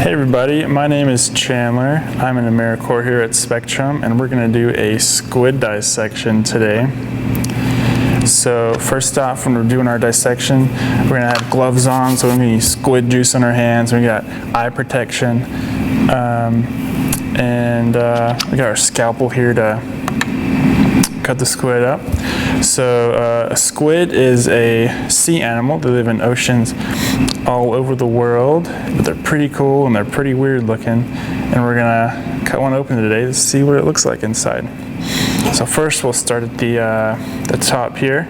Hey everybody, my name is Chandler. I'm an Americorps here at Spectrum, and we're going to do a squid dissection today. So first off, when we're doing our dissection, we're going to have gloves on, so we're going to use squid juice on our hands. We got eye protection, and we got our scalpel here to cut the squid up. So a squid is a sea animal. They live in oceans all over the world, but they're pretty cool and they're pretty weird looking. And we're gonna cut one open today to see what it looks like inside. So first we'll start at the top here.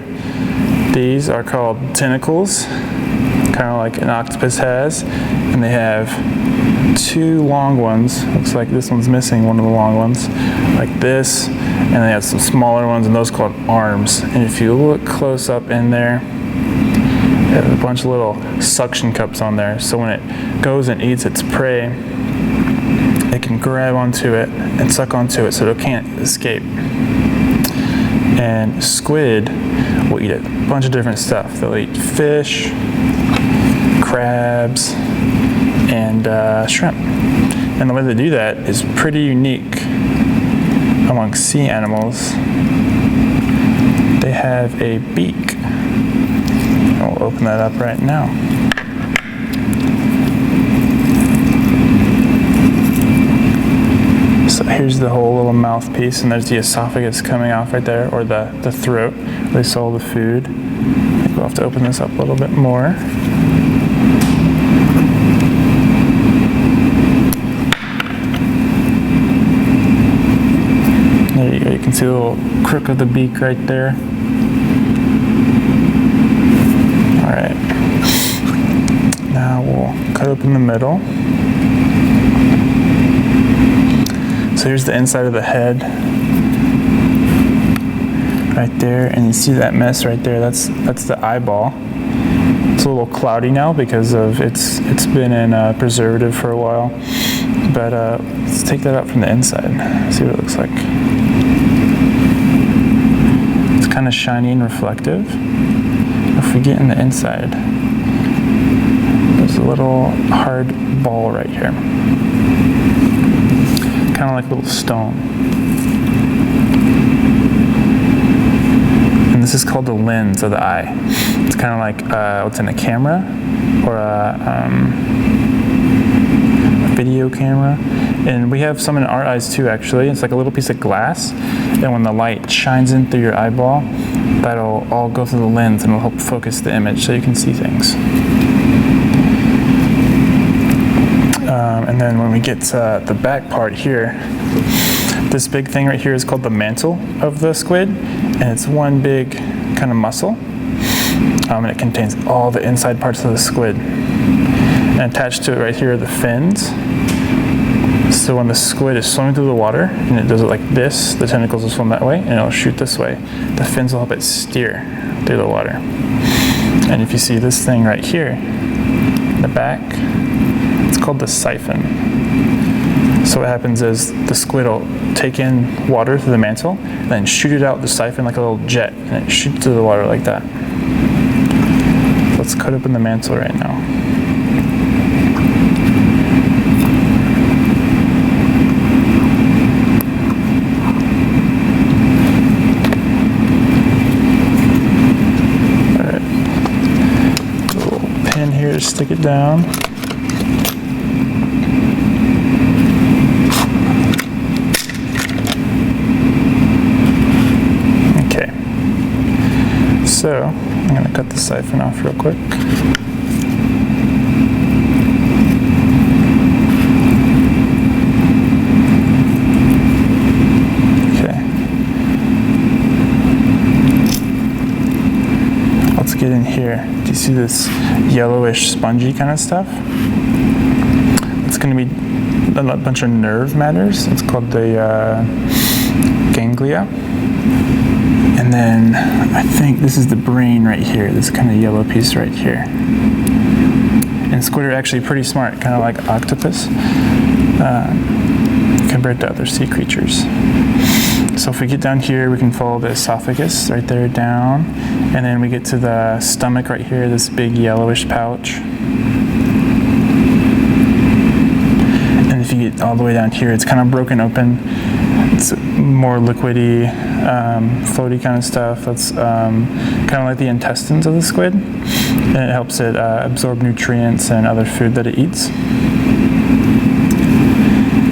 These are called tentacles, kind of like an octopus has, and they have two long ones. Looks like this one's missing one of the long ones, like this, and they have some smaller ones, and those called arms. And if you look close up in there, there's a bunch of little suction cups on there, so when it goes and eats its prey, it can grab onto it and suck onto it so it can't escape. And squid will eat a bunch of different stuff. They'll eat fish, crabs, and shrimp. And the way they do that is pretty unique among sea animals. They have a beak. We'll open that up right now. So here's the whole little mouthpiece, and there's the esophagus coming off right there, or the throat where they swallow the food. I think we'll have to open this up a little bit more. There you go, you can see the little crook of the beak right there. Alright, now we'll cut open the middle. So here's the inside of the head right there, and you see that mess right there, that's the eyeball. It's a little cloudy now because of it's been in preservative for a while, but let's take that out from the inside, see what it looks like. It's kind of shiny and reflective. If we get in the inside, there's a little hard ball right here, kind of like a little stone. And this is called the lens of the eye. It's kind of like what's in a camera or a video camera. And we have some in our eyes too, actually. It's like a little piece of glass, and when the light shines in through your eyeball, that'll all go through the lens and it'll help focus the image so you can see things. And then when we get to the back part here, this big thing right here is called the mantle of the squid, and it's one big kind of muscle, and it contains all the inside parts of the squid. And attached to it right here are the fins. So when the squid is swimming through the water, and it does it like this, the tentacles will swim that way, and it'll shoot this way. The fins will help it steer through the water. And if you see this thing right here, in the back, it's called the siphon. So what happens is the squid will take in water through the mantle, and then shoot it out the siphon like a little jet, and it shoots through the water like that. Let's cut open the mantle right now. Stick it down. Okay, so I'm going to cut the siphon off real quick. Okay, let's get in here. Do you see this yellowish spongy kind of stuff? It's going to be a bunch of nerve matters. It's called the ganglia. And then I think this is the brain right here, this kind of yellow piece right here. And squid are actually pretty smart, kind of like octopus, compared to other sea creatures. So if we get down here, we can follow the esophagus right there down, and then we get to the stomach right here, this big yellowish pouch. all the way down here. It's kind of broken open. It's more liquidy, floaty kind of stuff. That's kind of like the intestines of the squid, and it helps it absorb nutrients and other food that it eats.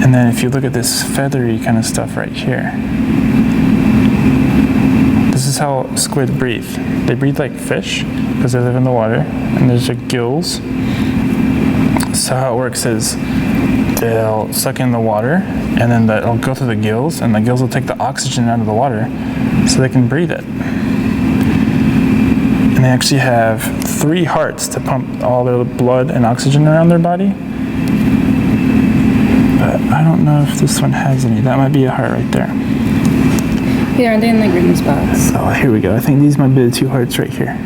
And then if you look at this feathery kind of stuff right here, this is how squid breathe. They breathe like fish because they live in the water, and there's their gills. So how it works is they'll suck in the water, and then it'll go through the gills, and the gills will take the oxygen out of the water so they can breathe it. And they actually have 3 hearts to pump all their blood and oxygen around their body. But I don't know if this one has any. That might be a heart right there. Yeah, aren't they in the green spots? Oh, here we go. I think these might be the 2 hearts right here.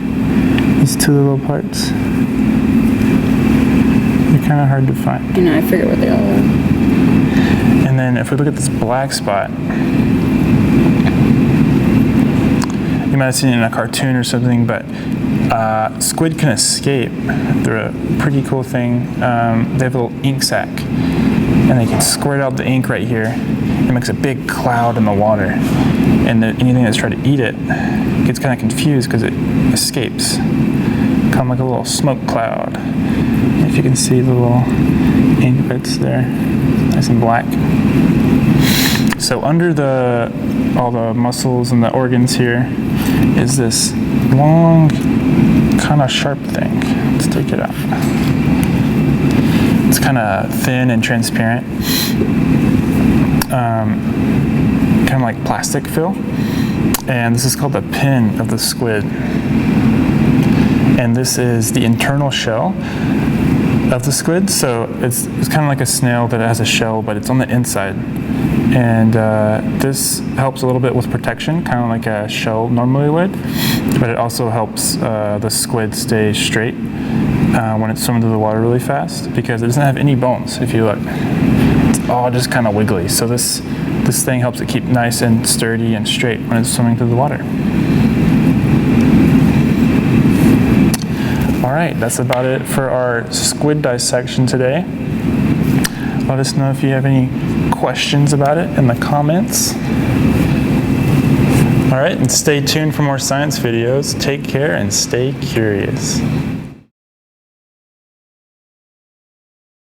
These 2 little parts. They're kind of hard to find. I know, I forget what they all are. And then if we look at this black spot, you might have seen it in a cartoon or something, but squid can escape. They're a pretty cool thing. They have a little ink sac, and they can squirt out the ink right here. It makes a big cloud in the water, and anything that's trying to eat it gets kind of confused because it escapes. Kind of like a little smoke cloud. If you can see the little ink bits there, nice and black. So under all the muscles and the organs here is this long, kind of sharp thing. Let's take it out. It's kind of thin and transparent, kind of like plastic fill. And this is called the pin of the squid. And this is the internal shell of the squid. So it's kind of like a snail that has a shell, but it's on the inside. And this helps a little bit with protection, kind of like a shell normally would. But it also helps the squid stay straight when it's swimming through the water really fast, because it doesn't have any bones, if you look. It's all just kind of wiggly. So this thing helps it keep nice and sturdy and straight when it's swimming through the water. All right, that's about it for our squid dissection today. Let us know if you have any questions about it in the comments. All right, and stay tuned for more science videos. Take care and stay curious.